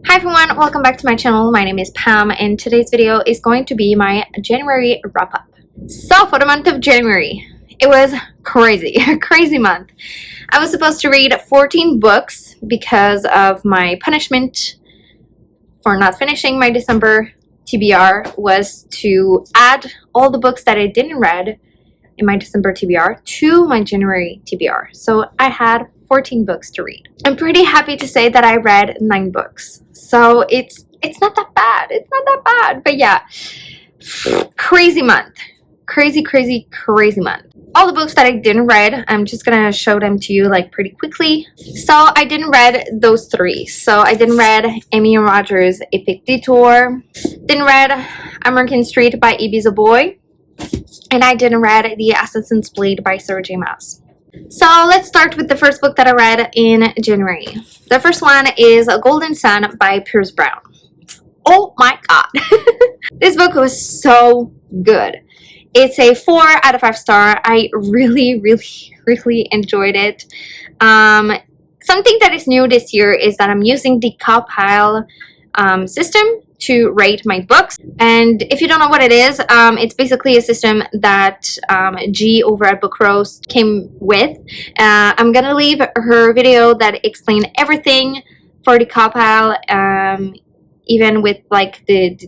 Hi everyone, welcome back to my channel. My name is Pam and today's video is going to be my January wrap-up. So for the month of January, it was crazy, a crazy month. I was supposed to read 14 books because of my punishment for not finishing my December TBR was to add all the books that I didn't read in my December TBR to my January TBR. So I had 14 books to read. I'm pretty happy to say that I read 9 books. So it's not that bad. It's not that bad. But yeah, crazy month. Crazy month. All the books that I didn't read, I'm just gonna show them to you like pretty quickly. So I didn't read those 3. So I didn't read Amy and Roger's Epic Detour. Didn't read American Street by Ibiza Boy. And I didn't read The Assassin's Blade by Sarah J. Maas. So let's start with the first book that I read in January. The first one is A Golden Sun by Pierce Brown. Oh my god. This book was so good. It's a 4 out of 5 star. I really enjoyed it. Something that is new this year is that I'm using the Cowpile system to rate my books. And if you don't know what it is, it's basically a system that G over at Book Roast came with. I'm gonna leave her video that explains everything for the Cowpile, even with like the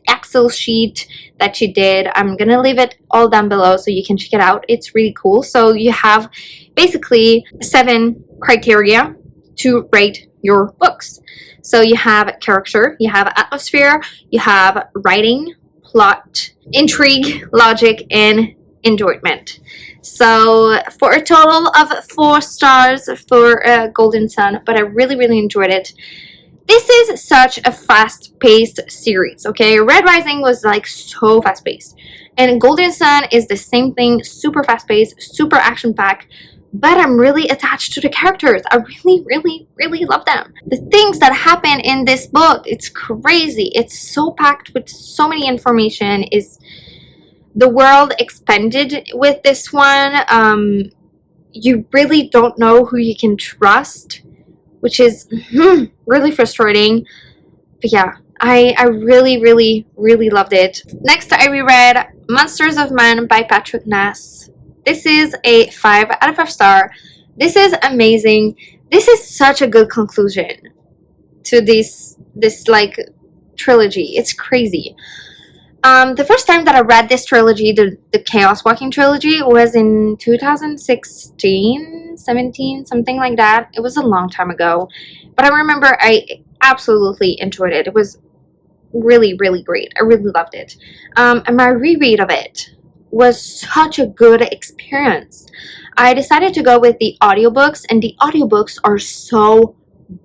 Excel sheet that she did. I'm gonna leave it all down below so you can check it out. It's really cool. So you have basically 7 criteria to rate your books. So you have character, you have atmosphere, you have writing, plot, intrigue, logic, and enjoyment. So for a total of 4 stars for Golden Sun, but I really enjoyed it. This is such a fast-paced series, okay? Red Rising was like so fast-paced. And Golden Sun is the same thing, super fast-paced, super action-packed, but I'm really attached to the characters. I really love them. The things that happen in this book, it's crazy. It's so packed with so many information. Is the world expanded with this one? You really don't know who you can trust, which is really frustrating. But yeah, I really loved it. Next, I reread Monsters of Men by Patrick Ness. This is a 5 out of 5 star. This is amazing. This is such a good conclusion to this like trilogy. It's crazy. The first time that I read this trilogy, the Chaos Walking trilogy, was in 2016, 17, something like that. It was a long time ago, but I remember I absolutely enjoyed it. It was really great. I really loved it. And my reread of it was such a good experience. I decided to go with the audiobooks, and the audiobooks are so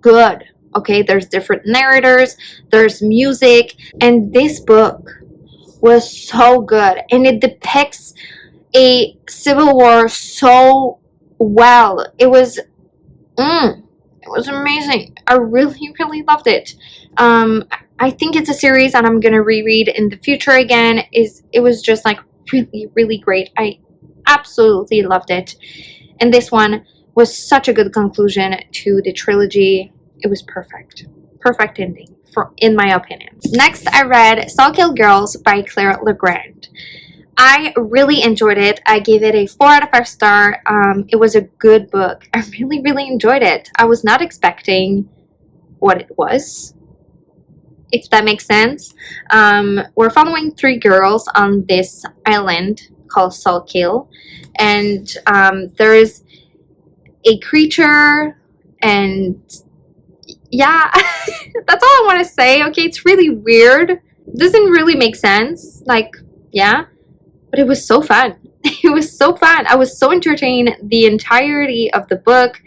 good. Okay, there's different narrators, there's music, and this book was so good, and it depicts a civil war so well. It was amazing. I really loved it. I think it's a series and I'm gonna reread in the future again. It was just like really great. I absolutely loved it, and this one was such a good conclusion to the trilogy. It was perfect ending in my opinion. Next, I read Sawkill Girls by Claire Legrand. I really enjoyed it. I gave it a 4 out of 5 star. It was a good book. I really enjoyed it. I was not expecting what it was, if that makes sense. We're following 3 girls on this island called Sawkill, and there is a creature, and yeah, that's all I want to say. Okay, it's really weird. Doesn't really make sense. Like, yeah, but it was so fun. It was so fun. I was so entertained the entirety of the book.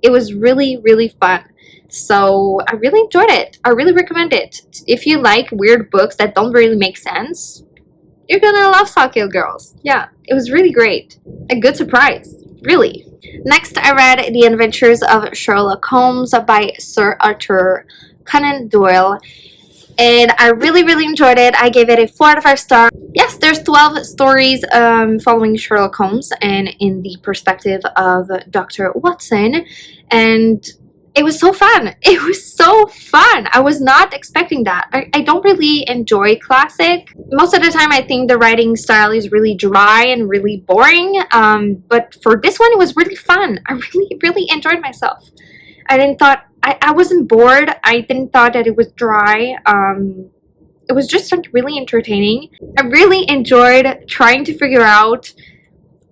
It was really fun. So I really enjoyed it. I really recommend it. If you like weird books that don't really make sense, you're gonna love Sawkill Girls. Yeah, it was really great. A good surprise, really. Next, I read The Adventures of Sherlock Holmes by Sir Arthur Conan Doyle, and I really enjoyed it. I gave it a 4 out of 5 stars. Yes, there's 12 stories following Sherlock Holmes and in the perspective of Dr. Watson, and it was so fun. It was so fun. I was not expecting that. I don't really enjoy classic. Most of the time, I think the writing style is really dry and really boring. But for this one, it was really fun. I really enjoyed myself. I wasn't bored. I didn't thought that it was dry. It was just like really entertaining. I really enjoyed trying to figure out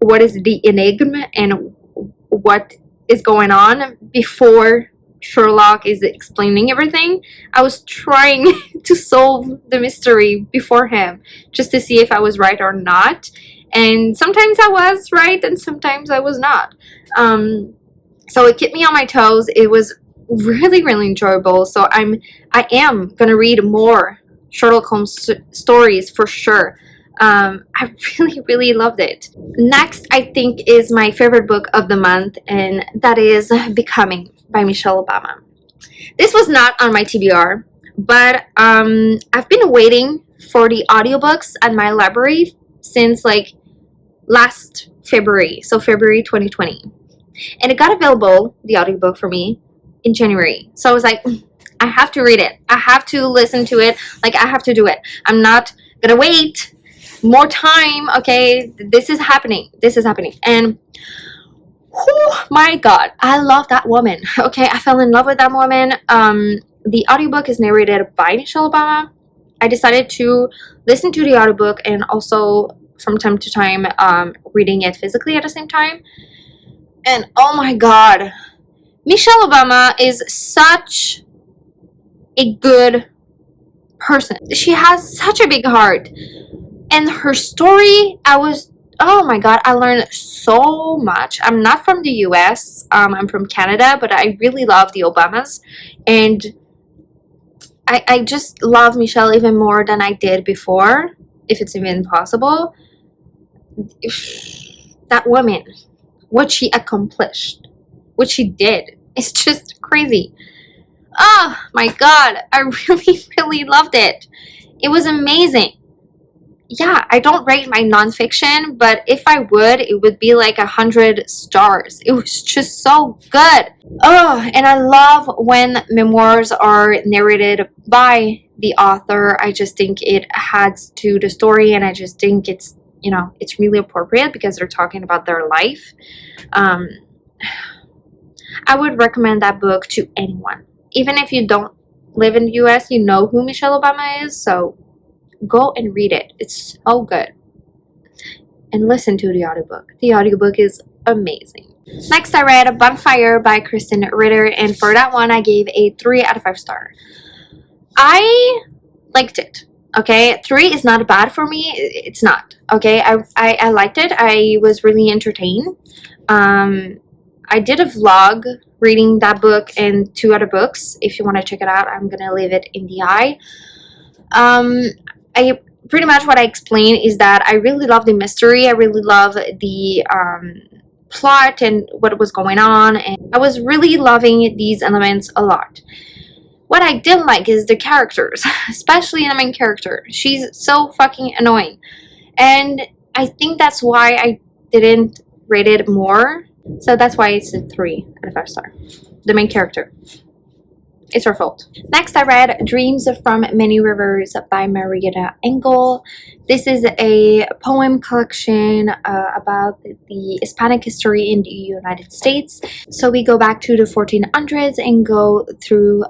what is the enigma and what is going on before Sherlock is explaining everything. I was trying to solve the mystery before him just to see if I was right or not. And sometimes I was right and sometimes I was not. So it kept me on my toes. It was really enjoyable. So I am gonna read more Sherlock Holmes stories for sure. I really loved it. Next, I think, is my favorite book of the month, and that is Becoming by Michelle Obama. This was not on my TBR, but I've been waiting for the audiobooks at my library since like last February, so February 2020. And it got available, the audiobook for me, in January. So I was like, I have to read it. I have to listen to it. Like, I have to do it. I'm not gonna wait more time. Okay, this is happening. And oh my god, I love that woman. Okay, I fell in love with that woman. The audiobook is narrated by Michelle Obama. I decided to listen to the audiobook and also from time to time reading it physically at the same time. And oh my god, Michelle Obama is such a good person. She has such a big heart. And her story, oh my god, I learned so much. I'm not from the US, I'm from Canada, but I really love the Obamas. And I just love Michelle even more than I did before, if it's even possible. That woman, what she accomplished, what she did, it's just crazy. Oh my god, I really loved it. It was amazing. Yeah, I don't rate my nonfiction, but if I would, it would be like 100 stars. It was just so good. Oh, and I love when memoirs are narrated by the author. I just think it adds to the story, and I just think it's, you know, it's really appropriate because they're talking about their life. I would recommend that book to anyone. Even if you don't live in the US, you know who Michelle Obama is, so go and read it. It's so good. And listen to the audiobook. The audiobook is amazing. Next, I read Bonfire by Kristen Ritter, and for that one, I gave a 3 out of 5 stars. I liked it. Okay, 3 is not bad for me. It's not. Okay, I liked it. I was really entertained. I did a vlog reading that book and 2 other books. If you want to check it out, I'm gonna leave it in the eye. I pretty much what I explained is that I really love the mystery. I really love the plot and what was going on, and I was really loving these elements a lot. What I didn't like is the characters, especially the main character. She's so fucking annoying, and I think that's why I didn't rate it more. So that's why it's a 3 out of 5 stars. The main character. It's her fault. Next, I read Dreams from Many Rivers by Marietta Engel. This is a poem collection about the Hispanic history in the United States. So we go back to the 1400s and go through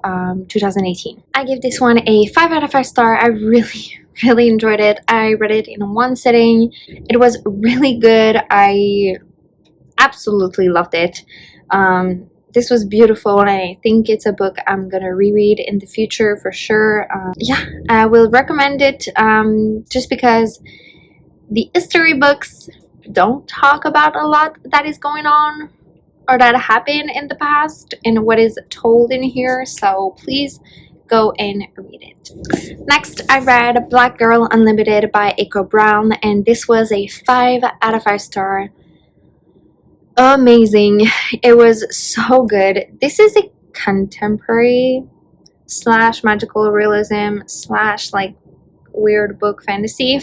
2018. I give this one a 5 out of 5 stars. I really enjoyed it. I read it in one sitting. It was really good. I absolutely loved it. This was beautiful, and I think it's a book I'm gonna reread in the future for sure. Yeah, I will recommend it just because the history books don't talk about a lot that is going on or that happened in the past and what is told in here, so please go and read it. Next, I read Black Girl Unlimited by Echo Brown, and this was a 5 out of 5 stars. Amazing. It was so good. This is a contemporary / magical realism / like weird book fantasy.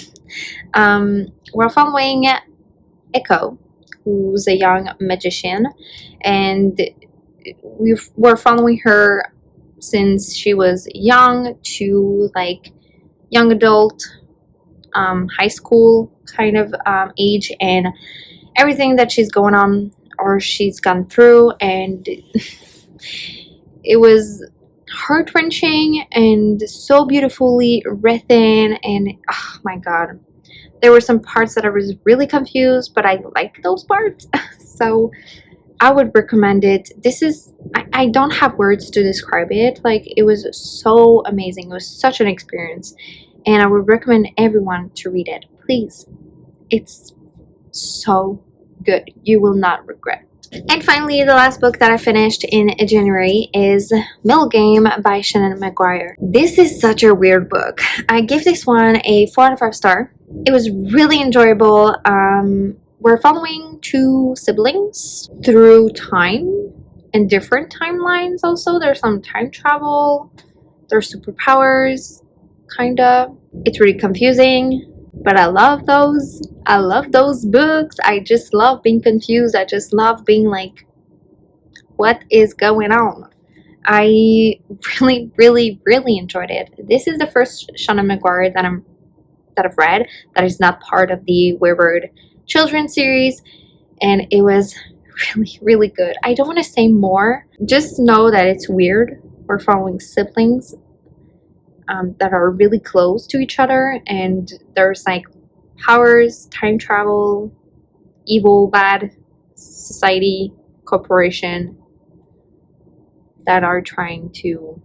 We're following Echo, who's a young magician, and we were following her since she was young to like young adult, high school kind of age, and everything that she's going on or she's gone through, and it was heart-wrenching and so beautifully written. And oh my god, there were some parts that I was really confused, but I liked those parts. So I would recommend it. This is, I don't have words to describe it. Like, it was so amazing. It was such an experience, and I would recommend everyone to read it. Please, it's so good. You will not regret. And finally, the last book that I finished in January is Middle Game by Shannon McGuire. This is such a weird book. I give this one a 4 out of 5 star. It was really enjoyable. We're following 2 siblings through time and different timelines also. There's some time travel. There's superpowers, kinda. It's really confusing, but I love those. I love those books. I just love being confused. I just love being like, what is going on? I really, really, really enjoyed it. This is the first Shannon McGuire that I've read that is not part of the Wayward Children series, and it was really, really good. I don't want to say more. Just know that it's weird. We're following siblings that are really close to each other, and there's like powers, time travel, evil, bad society, corporation that are trying to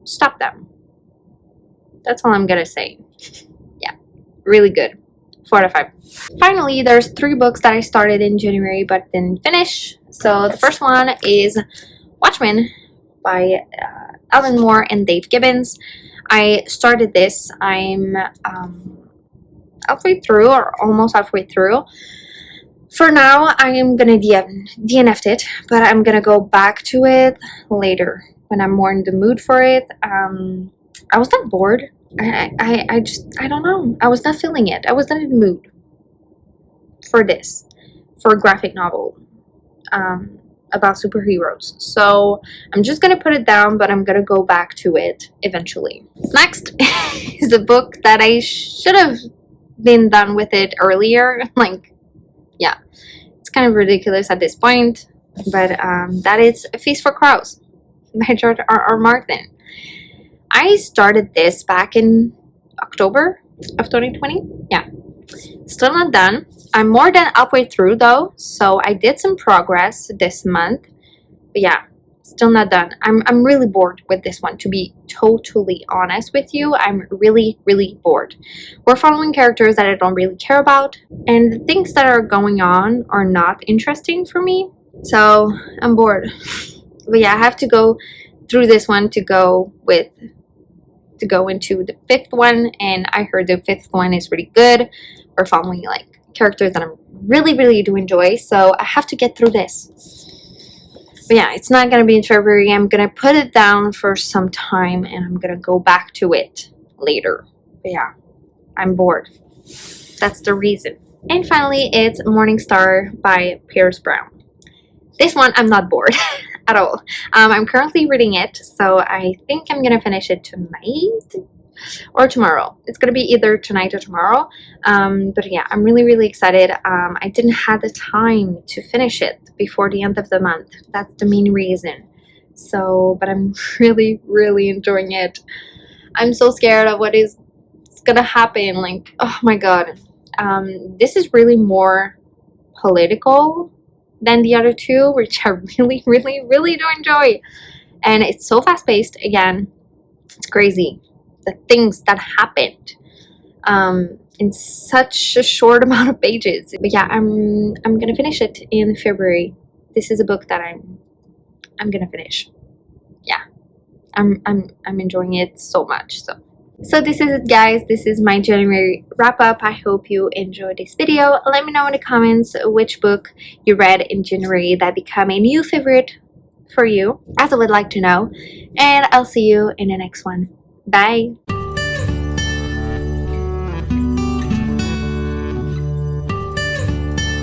stop them. That's all I'm gonna say. Yeah, really good. 4 out of 5. Finally, there's 3 books that I started in January but didn't finish. So the first one is Watchmen by Alan Moore and Dave Gibbons. I started this. I'm halfway through, or almost halfway through. For now, I am gonna DNF it, but I'm gonna go back to it later when I'm more in the mood for it. I was not bored. I don't know. I was not feeling it. I was not in the mood for this, for a graphic novel about superheroes. So I'm just gonna put it down, but I'm gonna go back to it eventually. Next is a book that I should have been done with it earlier. Like, yeah, it's kind of ridiculous at this point, but that is A Feast for Crows by George R.R. Martin. I started this back in October of 2020. Yeah, still not done. I'm more than halfway through though, so I did some progress this month. But yeah, still not done. I'm really bored with this one, to be totally honest with you. I'm really, really bored. We're following characters that I don't really care about, and the things that are going on are not interesting for me. So I'm bored. But yeah, I have to go through this one to go into the 5th one, and I heard the 5th one is really good. We're following like characters that I really, really do enjoy, so I have to get through this. But yeah, it's not gonna be in February. I'm gonna put it down for some time, and I'm gonna go back to it later. But yeah, I'm bored. That's the reason. And finally, it's Morning Star by Pierce Brown. This one, I'm not bored at all. I'm currently reading it, so I think I'm gonna finish it tonight or tomorrow. It's gonna be either tonight or tomorrow. But yeah, I'm really, really excited. I didn't have the time to finish it before the end of the month. That's the main reason. So, but I'm really, really enjoying it. I'm so scared of what is gonna happen. Like, oh my god. This is really more political than the other 2, which I really, really, really do enjoy. And it's so fast-paced. Again, it's crazy, the things that happened in such a short amount of pages. But yeah, I'm gonna finish it in February. This is a book that I'm gonna finish. Yeah, I'm enjoying it so much. So this is it, guys. This is my January wrap-up. I hope you enjoyed this video. Let me know in the comments which book you read in January that became a new favorite for you, as I would like to know. And I'll see you in the next one. Bye!